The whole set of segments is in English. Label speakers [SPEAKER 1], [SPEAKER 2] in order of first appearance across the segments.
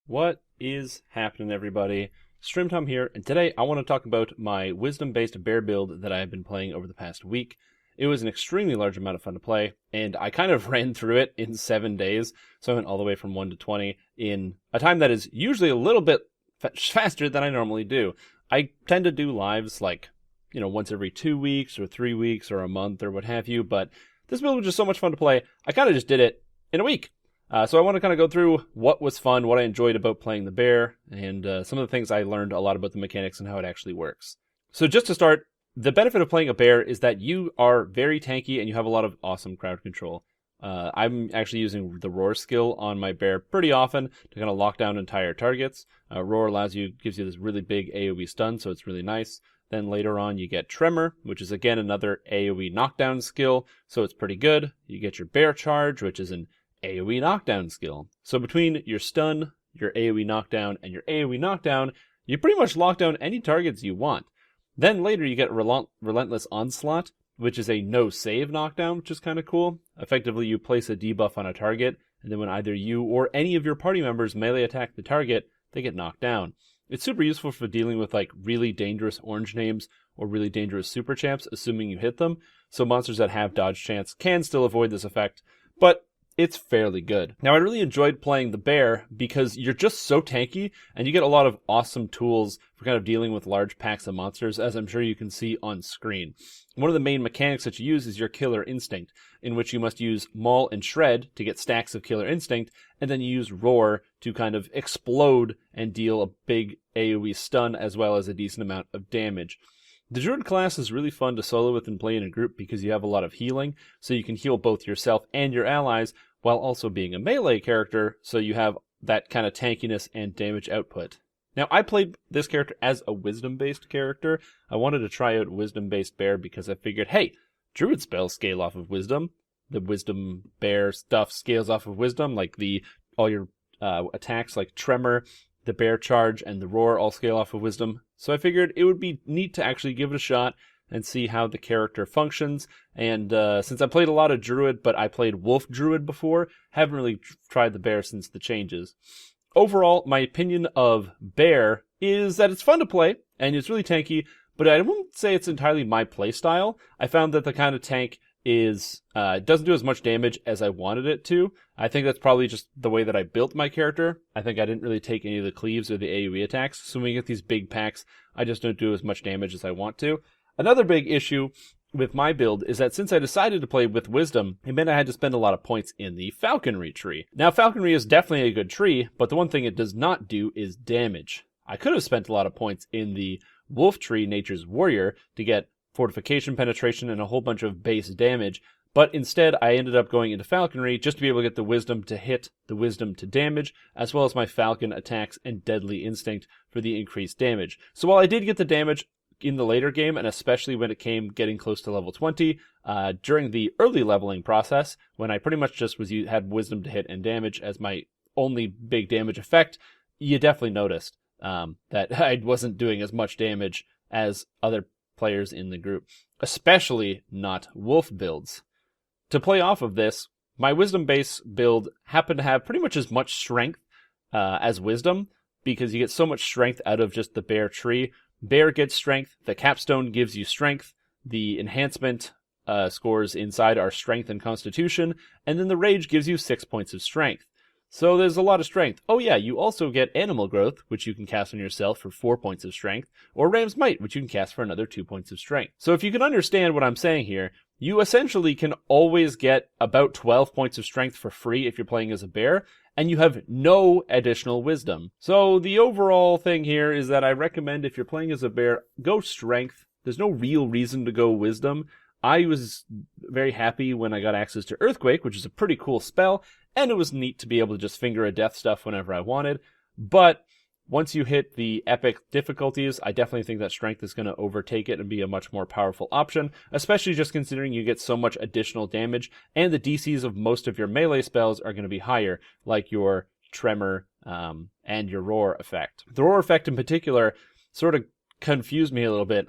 [SPEAKER 1] What is happening, everybody? StreamTom here, and today I want to talk about my wisdom-based bear build that I have been playing over the past week. It was an extremely large amount of fun to play, and I kind of ran through it in 7 days, so I went all the way from 1 to 20 in a time that is usually a little bit faster than I normally do. I tend to do lives like, once every 2 weeks or 3 weeks or a month or what have you, but this build was just so much fun to play, I kind of just did it in a week. So I want to kind of go through what was fun, what I enjoyed about playing the bear, and some of the things I learned a lot about the mechanics and how it actually works. So just to start, the benefit of playing a bear is that you are very tanky and you have a lot of awesome crowd control. I'm actually using the roar skill on my bear pretty often to kind of lock down entire targets. Roar gives you this really big AoE stun, so it's really nice. Then later on you get Tremor, which is again another AoE knockdown skill, so it's pretty good. You get your bear charge, which is an AoE knockdown skill. So between your stun, your AoE knockdown, and your AoE knockdown, you pretty much lock down any targets you want. Then later you get Relentless Onslaught, which is a no-save knockdown, which is kind of cool. Effectively, you place a debuff on a target, and then when either you or any of your party members melee attack the target, they get knocked down. It's super useful for dealing with like really dangerous orange names or really dangerous super champs, assuming you hit them. So monsters that have dodge chance can still avoid this effect, but it's fairly good. Now, I really enjoyed playing the bear because you're just so tanky and you get a lot of awesome tools for kind of dealing with large packs of monsters, as I'm sure you can see on screen. One of the main mechanics that you use is your Killer Instinct, in which you must use Maul and Shred to get stacks of Killer Instinct, and then you use Roar to kind of explode and deal a big AoE stun as well as a decent amount of damage. The Druid class is really fun to solo with and play in a group because you have a lot of healing, so you can heal both yourself and your allies while also being a melee character, so you have that kind of tankiness and damage output. Now, I played this character as a wisdom-based character. I wanted to try out wisdom-based bear because I figured, hey, Druid spells scale off of wisdom. The wisdom bear stuff scales off of wisdom, like all your attacks like Tremor, the bear charge, and the roar all scale off of wisdom. So I figured it would be neat to actually give it a shot and see how the character functions. And since I played a lot of Druid, but I played Wolf Druid before, haven't really tried the bear since the changes. Overall, my opinion of bear is that it's fun to play, and it's really tanky, but I wouldn't say it's entirely my playstyle. I found that the kind of tank doesn't do as much damage as I wanted it to. I think that's probably just the way that I built my character. I think I didn't really take any of the cleaves or the AoE attacks, so when we get these big packs, I just don't do as much damage as I want to. Another big issue with my build is that since I decided to play with Wisdom, it meant I had to spend a lot of points in the Falconry tree. Now, Falconry is definitely a good tree, but the one thing it does not do is damage. I could have spent a lot of points in the Wolf tree, Nature's Warrior, to get fortification penetration and a whole bunch of base damage, but instead I ended up going into Falconry just to be able to get the Wisdom to hit, the Wisdom to damage, as well as my Falcon attacks and Deadly Instinct for the increased damage. So while I did get the damage in the later game, and especially when it came getting close to level 20, during the early leveling process, when I pretty much just had Wisdom to hit and damage as my only big damage effect, you definitely noticed that I wasn't doing as much damage as other players in the group, especially not Wolf builds. To play off of this, my Wisdom base build happened to have pretty much as much strength as Wisdom, because you get so much strength out of just the bear tree. Bear gets strength, the capstone gives you strength, the enhancement scores inside are strength and constitution, and then the rage gives you 6 points of strength. So there's a lot of strength. Oh yeah, you also get Animal Growth, which you can cast on yourself for 4 points of strength, or Ram's Might, which you can cast for another 2 points of strength. So if you can understand what I'm saying here, you essentially can always get about 12 points of strength for free if you're playing as a bear, and you have no additional wisdom. So the overall thing here is that I recommend if you're playing as a bear, go strength. There's no real reason to go wisdom. I was very happy when I got access to Earthquake, which is a pretty cool spell, and it was neat to be able to just finger a death stuff whenever I wanted. But once you hit the epic difficulties, I definitely think that strength is going to overtake it and be a much more powerful option, especially just considering you get so much additional damage, and the DCs of most of your melee spells are going to be higher, like your Tremor and your Roar effect. The Roar effect in particular sort of confused me a little bit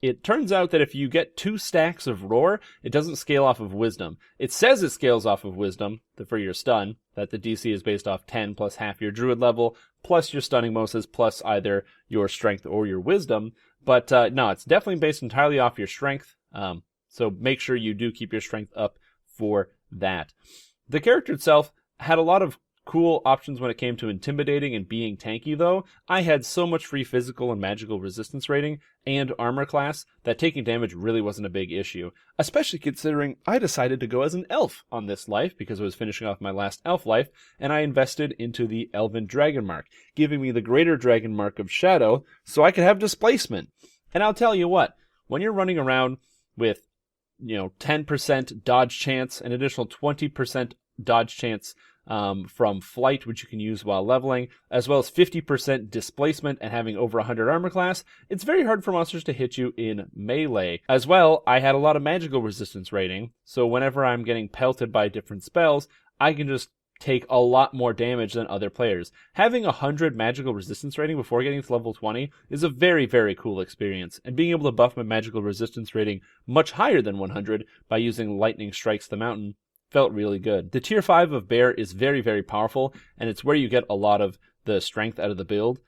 [SPEAKER 1] it turns out that if you get 2 stacks of Roar, it doesn't scale off of Wisdom. It says it scales off of Wisdom for your stun, that the DC is based off 10 plus half your Druid level, plus your stunning bonuses, plus either your Strength or your Wisdom. But no, it's definitely based entirely off your Strength, so make sure you do keep your Strength up for that. The character itself had a lot of cool options when it came to intimidating and being tanky, though. I had so much free physical and magical resistance rating and armor class that taking damage really wasn't a big issue, especially considering I decided to go as an elf on this life because I was finishing off my last elf life, and I invested into the Elven Dragon Mark, giving me the Greater Dragon Mark of Shadow so I could have displacement. And I'll tell you what, when you're running around with 10% dodge chance, an additional 20% dodge chance from flight, which you can use while leveling, as well as 50% displacement and having over 100 armor class, it's very hard for monsters to hit you in melee. As well, I had a lot of magical resistance rating, so whenever I'm getting pelted by different spells, I can just take a lot more damage than other players. Having 100 magical resistance rating before getting to level 20 is a very, very cool experience, and being able to buff my magical resistance rating much higher than 100 by using Lightning Strikes the Mountain felt really good. The tier 5 of Bear is very, very powerful, and it's where you get a lot of the strength out of the build.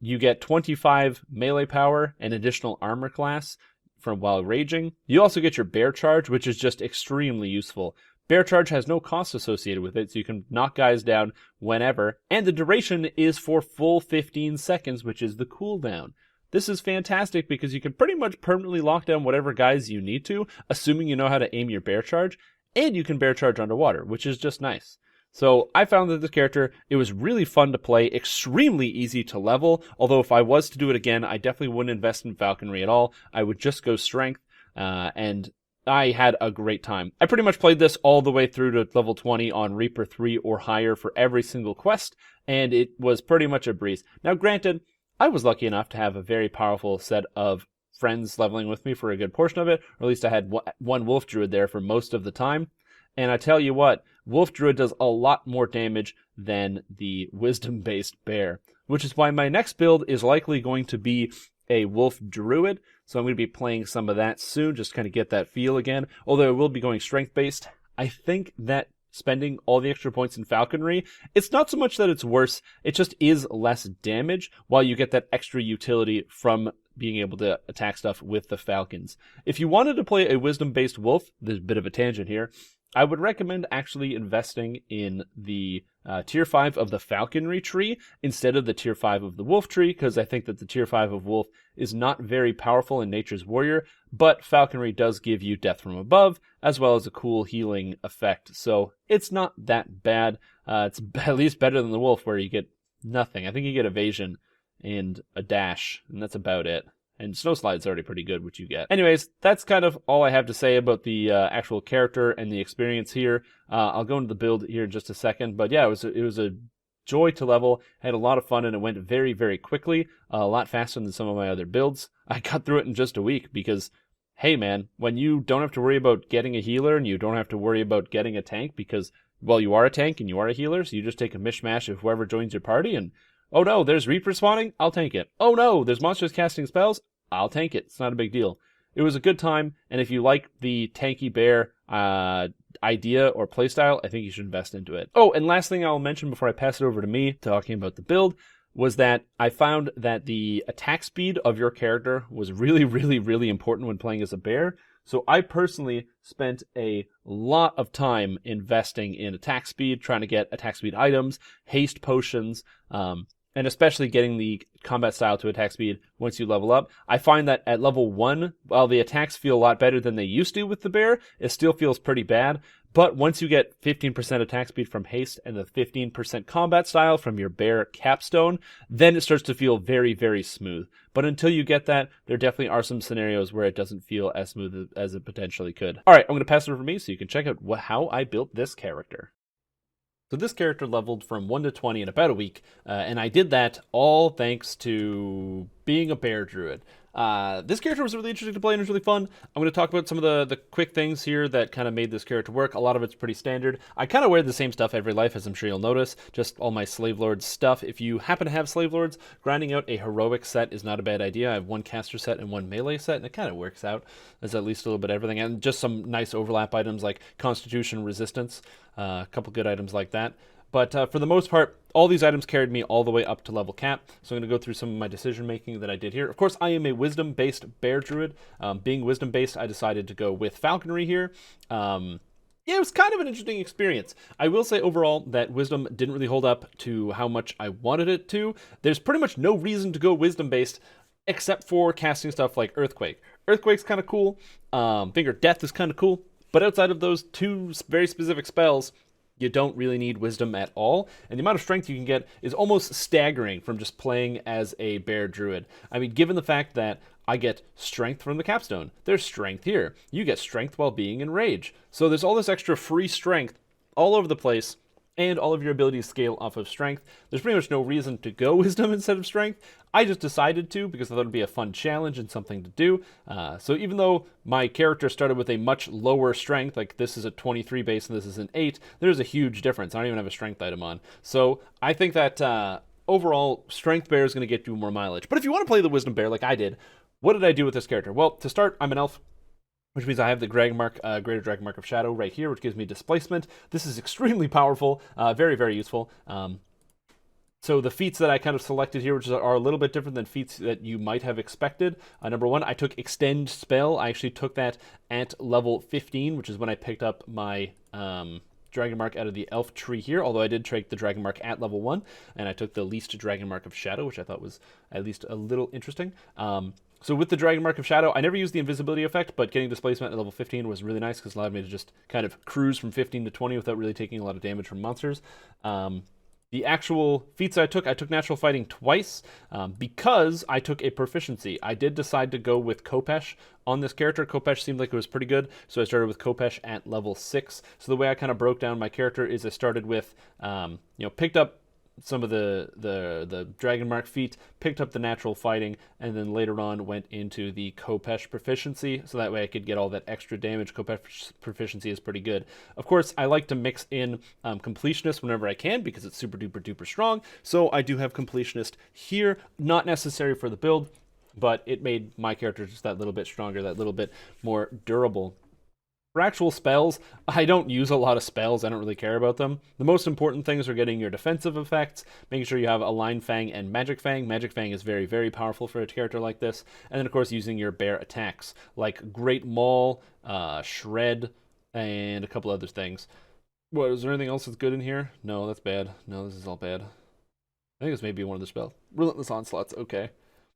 [SPEAKER 1] You get 25 melee power and additional armor class from while raging. You also get your Bear Charge, which is just extremely useful. Bear Charge has no cost associated with it, so you can knock guys down whenever, and the duration is for full 15 seconds, which is the cooldown. This is fantastic because you can pretty much permanently lock down whatever guys you need to, assuming you know how to aim your Bear Charge, and you can Bear Charge underwater, which is just nice. So I found that this character, it was really fun to play, extremely easy to level, although if I was to do it again, I definitely wouldn't invest in Falconry at all. I would just go Strength, and I had a great time. I pretty much played this all the way through to level 20 on Reaper 3 or higher for every single quest, and it was pretty much a breeze. Now granted, I was lucky enough to have a very powerful set of friends leveling with me for a good portion of it, or at least I had one Wolf Druid there for most of the time. And I tell you what, Wolf Druid does a lot more damage than the Wisdom-based Bear, which is why my next build is likely going to be a Wolf Druid, so I'm going to be playing some of that soon, just kind of get that feel again, although I will be going Strength-based. I think that spending all the extra points in Falconry, it's not so much that it's worse, it just is less damage, while you get that extra utility from being able to attack stuff with the Falcons. If you wanted to play a Wisdom-based Wolf, there's a bit of a tangent here, I would recommend actually investing in the tier 5 of the Falconry tree instead of the tier 5 of the Wolf tree, because I think that the tier 5 of Wolf is not very powerful in Nature's Warrior, but Falconry does give you Death from Above, as well as a cool healing effect, so it's not that bad. It's at least better than the Wolf, where you get nothing. I think you get Evasion and a dash, and that's about it. And Snow Slide's already pretty good, which you get. Anyways, that's kind of all I have to say about the actual character and the experience here. I'll go into the build here in just a second. But yeah, it was a joy to level. I had a lot of fun, and it went very, very quickly. A lot faster than some of my other builds. I got through it in just a week because, hey man, when you don't have to worry about getting a healer and you don't have to worry about getting a tank because, well, you are a tank and you are a healer, so you just take a mishmash of whoever joins your party and, oh no, there's Reaper spawning? I'll tank it. Oh no, there's monsters casting spells? I'll tank it. It's not a big deal. It was a good time, and if you like the tanky bear idea or playstyle, I think you should invest into it. Oh, and last thing I'll mention before I pass it over to me talking about the build was that I found that the attack speed of your character was really, really, really important when playing as a bear. So I personally spent a lot of time investing in attack speed, trying to get attack speed items, haste potions, and especially getting the combat style to attack speed once you level up. I find that at level 1, while the attacks feel a lot better than they used to with the bear, it still feels pretty bad. But once you get 15% attack speed from haste and the 15% combat style from your bear capstone, then it starts to feel very, very smooth. But until you get that, there definitely are some scenarios where it doesn't feel as smooth as it potentially could. Alright, I'm going to pass it over to me so you can check out how I built this character. So this character leveled from 1 to 20 in about a week, and I did that all thanks to being a bear druid. This character was really interesting to play and it was really fun. I'm going to talk about some of the quick things here that kind of made this character work. A lot of it's pretty standard. I kind of wear the same stuff every life, as I'm sure you'll notice, just all my Slave Lords stuff. If you happen to have Slave Lords, grinding out a heroic set is not a bad idea. I have one caster set and one melee set, and it kind of works out. There's at least a little bit of everything, and just some nice overlap items like Constitution Resistance, a couple good items like that. But for the most part, all these items carried me all the way up to level cap. So I'm going to go through some of my decision making that I did here. Of course, I am a wisdom-based bear druid. Being wisdom-based, I decided to go with falconry here. Yeah, it was kind of an interesting experience. I will say overall that wisdom didn't really hold up to how much I wanted it to. There's pretty much no reason to go wisdom-based except for casting stuff like Earthquake. Earthquake's kind of cool. Finger Death is kind of cool. But outside of those two very specific spells, you don't really need wisdom at all, and the amount of strength you can get is almost staggering from just playing as a bear druid. I mean, given the fact that I get strength from the capstone, there's strength here. You get strength while being in rage. So there's all this extra free strength all over the place, and all of your abilities scale off of strength. There's pretty much no reason to go wisdom instead of strength. I just decided to because I thought it'd be a fun challenge and something to do. So even though my character started with a much lower strength, like this is a 23 base and this is an 8, there's a huge difference. I don't even have a strength item on. So I think that overall, strength bear is going to get you more mileage. But if you want to play the wisdom bear like I did, what did I do with this character? Well, to start, I'm an elf, which means I have the Dragon Mark, Greater Dragon Mark of Shadow right here, which gives me displacement. This is extremely powerful, very, very useful. So the feats that I kind of selected here, which are a little bit different than feats that you might have expected. Number one, I took Extend Spell. I actually took that at level 15, which is when I picked up my Dragon Mark out of the Elf tree here, although I did take the Dragon Mark at level 1, and I took the least Dragon Mark of Shadow, which I thought was at least a little interesting. So with the Dragon Mark of Shadow, I never used the invisibility effect, but getting displacement at level 15 was really nice because it allowed me to just kind of cruise from 15 to 20 without really taking a lot of damage from monsters. The actual feats I took Natural Fighting twice because I took a proficiency. I did decide to go with Khopesh on this character. Khopesh seemed like it was pretty good, so I started with Khopesh at level 6. So the way I kind of broke down my character is I started with, picked up some of the Dragon Mark feat, picked up the Natural Fighting, and then later on went into the Khopesh proficiency, so that way I could get all that extra damage. Khopesh proficiency is pretty good. Of course, I like to mix in Completionist whenever I can, because it's super duper duper strong, so I do have Completionist here. Not necessary for the build, but it made my character just that little bit stronger, that little bit more durable. For actual spells, I don't use a lot of spells. I don't really care about them. The most important things are getting your defensive effects, making sure you have Align Fang and Magic Fang. Magic Fang is very, very powerful for a character like this. And then, of course, using your bear attacks, like Great Maul, Shred, and a couple other things. What, is there anything else that's good in here? No, that's bad. No, this is all bad. I think it's maybe one of the spells. Relentless Onslaught's okay.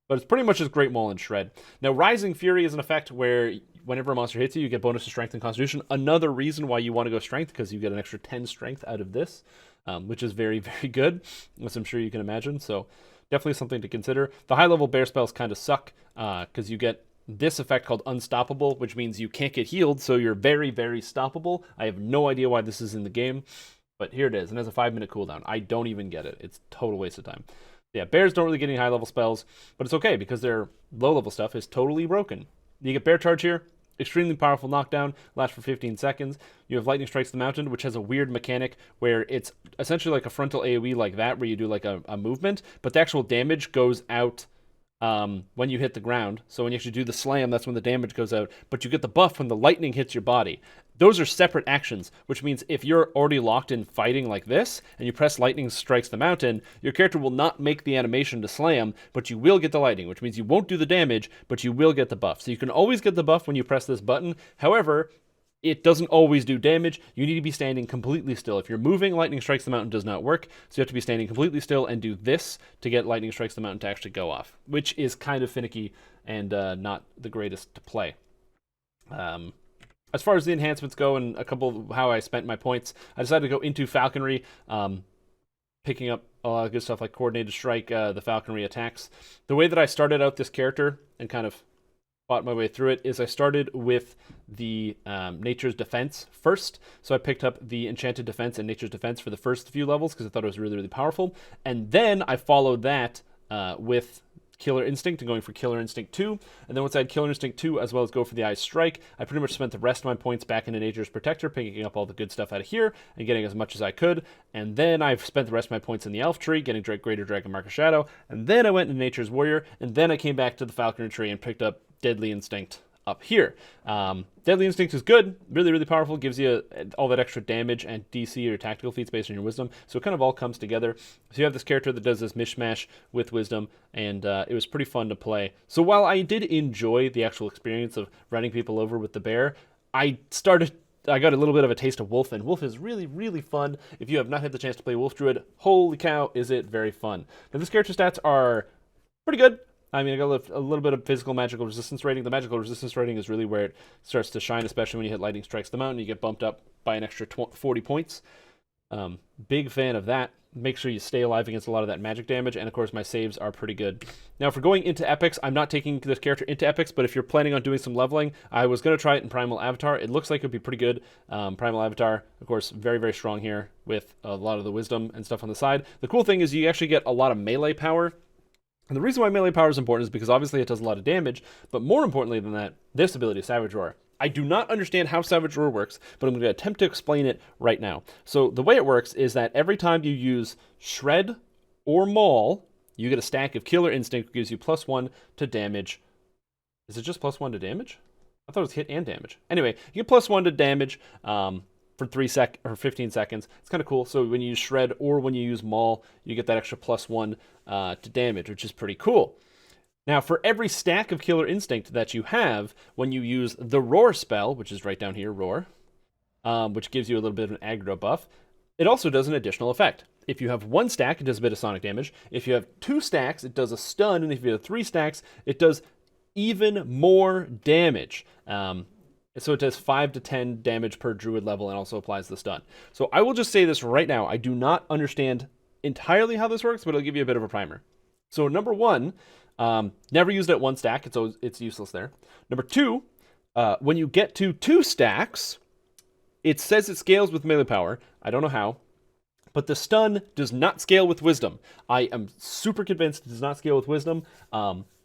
[SPEAKER 1] But it's pretty much just Great Maul and Shred. Now, Rising Fury is an effect where whenever a monster hits you, you get bonus to Strength and Constitution. Another reason why you want to go Strength, because you get an extra 10 Strength out of this, which is very, very good, as I'm sure you can imagine. So definitely something to consider. The high-level bear spells kind of suck, because you get this effect called Unstoppable, which means you can't get healed, so you're very, very stoppable. I have no idea why this is in the game, but here it is, and it has a 5-minute cooldown. I don't even get it. It's a total waste of time. Yeah, bears don't really get any high-level spells, but it's okay because their low-level stuff is totally broken. You get Bear Charge here, extremely powerful knockdown, lasts for 15 seconds. You have Lightning Strikes the Mountain, which has a weird mechanic where it's essentially like a frontal AoE like that, where you do like a movement, but the actual damage goes out when you hit the ground. So when you actually do the slam, that's when the damage goes out, but you get the buff when the lightning hits your body. Those are separate actions, which means if you're already locked in fighting like this, and you press Lightning Strikes the Mountain, your character will not make the animation to slam, but you will get the lightning, which means you won't do the damage, but you will get the buff. So you can always get the buff when you press this button. However, it doesn't always do damage. You need to be standing completely still. If you're moving, Lightning Strikes the Mountain does not work, so you have to be standing completely still and do this to get Lightning Strikes the Mountain to actually go off, which is kind of finicky and not the greatest to play. As far as the enhancements go and a couple of how I spent my points, I decided to go into Falconry, picking up a lot of good stuff like Coordinated Strike, the Falconry attacks. The way that I started out this character and kind of fought my way through it is I started with the Nature's Defense first. So I picked up the Enchanted Defense and Nature's Defense for the first few levels because I thought it was really, really powerful. And then I followed that with Killer Instinct and going for Killer Instinct 2. And then once I had Killer Instinct 2 as well as go for the Eye Strike, I pretty much spent the rest of my points back into Nature's Protector, picking up all the good stuff out of here and getting as much as I could. And then I've spent the rest of my points in the Elf Tree, getting Greater Dragon Mark of Shadow. And then I went into Nature's Warrior, and then I came back to the Falconry Tree and picked up Deadly Instinct up here. Deadly Instinct is good, really, really powerful, gives you all that extra damage and DC or tactical feats based on your wisdom, so it kind of all comes together. So you have this character that does this mishmash with wisdom, and it was pretty fun to play. So while I did enjoy the actual experience of running people over with the bear, I got a little bit of a taste of Wolf, and Wolf is really, really fun. If you have not had the chance to play Wolf Druid, holy cow, is it very fun. Now, this character stats are pretty good. I mean, I got a little bit of physical magical resistance rating. The magical resistance rating is really where it starts to shine, especially when you hit Lightning Strikes the Mountain. You get bumped up by an extra 40 points. Big fan of that. Make sure you stay alive against a lot of that magic damage, and of course my saves are pretty good. Now, for going into epics, I'm not taking this character into epics, but if you're planning on doing some leveling, I was going to try it in Primal Avatar. It looks like it would be pretty good. Primal Avatar, of course, very, very strong here with a lot of the wisdom and stuff on the side. The cool thing is you actually get a lot of melee power. And the reason why melee power is important is because obviously it does a lot of damage, but more importantly than that, this ability, Savage Roar. I do not understand how Savage Roar works, but I'm going to attempt to explain it right now. So the way it works is that every time you use Shred or Maul, you get a stack of Killer Instinct, which gives you +1 to damage. Is it just +1 to damage? I thought it was hit and damage. Anyway, you get +1 to damage for 15 seconds. It's kind of cool. So when you use Shred or when you use Maul, you get that extra +1 to damage, which is pretty cool. Now, for every stack of Killer Instinct that you have, when you use the Roar spell, which is right down here, Roar, which gives you a little bit of an aggro buff, it also does an additional effect. If you have 1 stack, it does a bit of sonic damage. If you have 2 stacks, it does a stun. And if you have 3 stacks, it does even more damage. So it does 5 to 10 damage per druid level and also applies the stun. So I will just say this right now. I do not understand entirely how this works, but it'll give you a bit of a primer. So number 1, never used it at 1 stack. It's useless there. Number 2, when you get to 2 stacks, it says it scales with melee power. I don't know how, but the stun does not scale with wisdom. I am super convinced it does not scale with wisdom,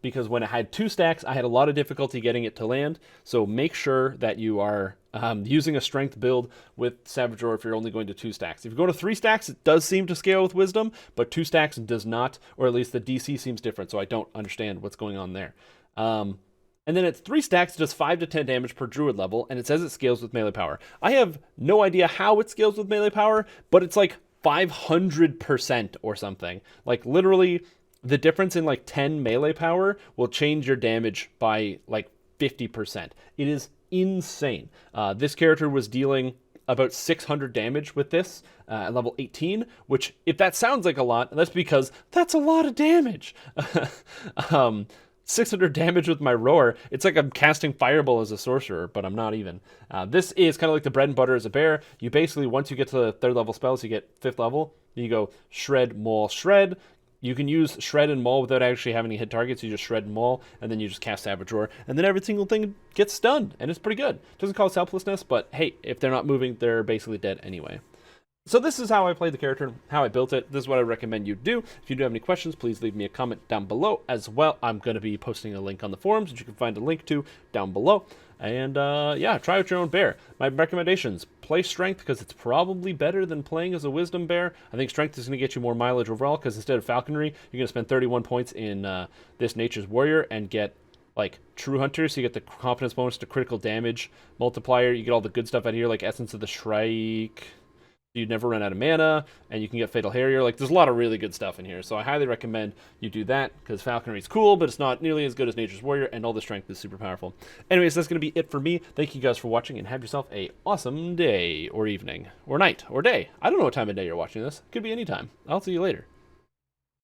[SPEAKER 1] because when I had 2 stacks, I had a lot of difficulty getting it to land. So make sure that you are using a strength build with Savage Roar if you're only going to 2 stacks. If you go to 3 stacks, it does seem to scale with wisdom, but 2 stacks does not, or at least the DC seems different, so I don't understand what's going on there. And then at 3 stacks, it does 5 to 10 damage per druid level, and it says it scales with melee power. I have no idea how it scales with melee power, but it's like 500% or something. Like literally, the difference in like 10 melee power will change your damage by like 50%. It is insane. This character was dealing about 600 damage with this at level 18, which if that sounds like a lot, that's because that's a lot of damage. 600 damage with my Roar. It's like I'm casting Fireball as a sorcerer, but I'm not even. This is kind of like the bread and butter as a bear. You basically, once you get to the 3rd level spells, you get 5th level. You go Shred, Maul, Shred. You can use Shred and Maul without actually having any hit targets. You just Shred and Maul, and then you just cast Savage Roar, and then every single thing gets stunned, and it's pretty good. Doesn't cause helplessness, but hey, if they're not moving, they're basically dead anyway. So this is how I played the character, how I built it. This is what I recommend you do. If you do have any questions, please leave me a comment down below as well. I'm going to be posting a link on the forums, which you can find a link to down below. And yeah, try out your own bear. My recommendations, play Strength because it's probably better than playing as a Wisdom bear. I think Strength is going to get you more mileage overall because instead of Falconry, you're going to spend 31 points in this Nature's Warrior and get like True Hunter, so you get the confidence bonus to critical damage multiplier. You get all the good stuff out here, like Essence of the Shrike. You'd never run out of mana, and you can get Fatal Harrier. Like, there's a lot of really good stuff in here, so I highly recommend you do that, because Falconry is cool, but it's not nearly as good as Nature's Warrior, and all the strength is super powerful. Anyways, that's going to be it for me. Thank you guys for watching, and have yourself a awesome day, or evening, or night, or day. I don't know what time of day you're watching this. Could be any time. I'll see you later.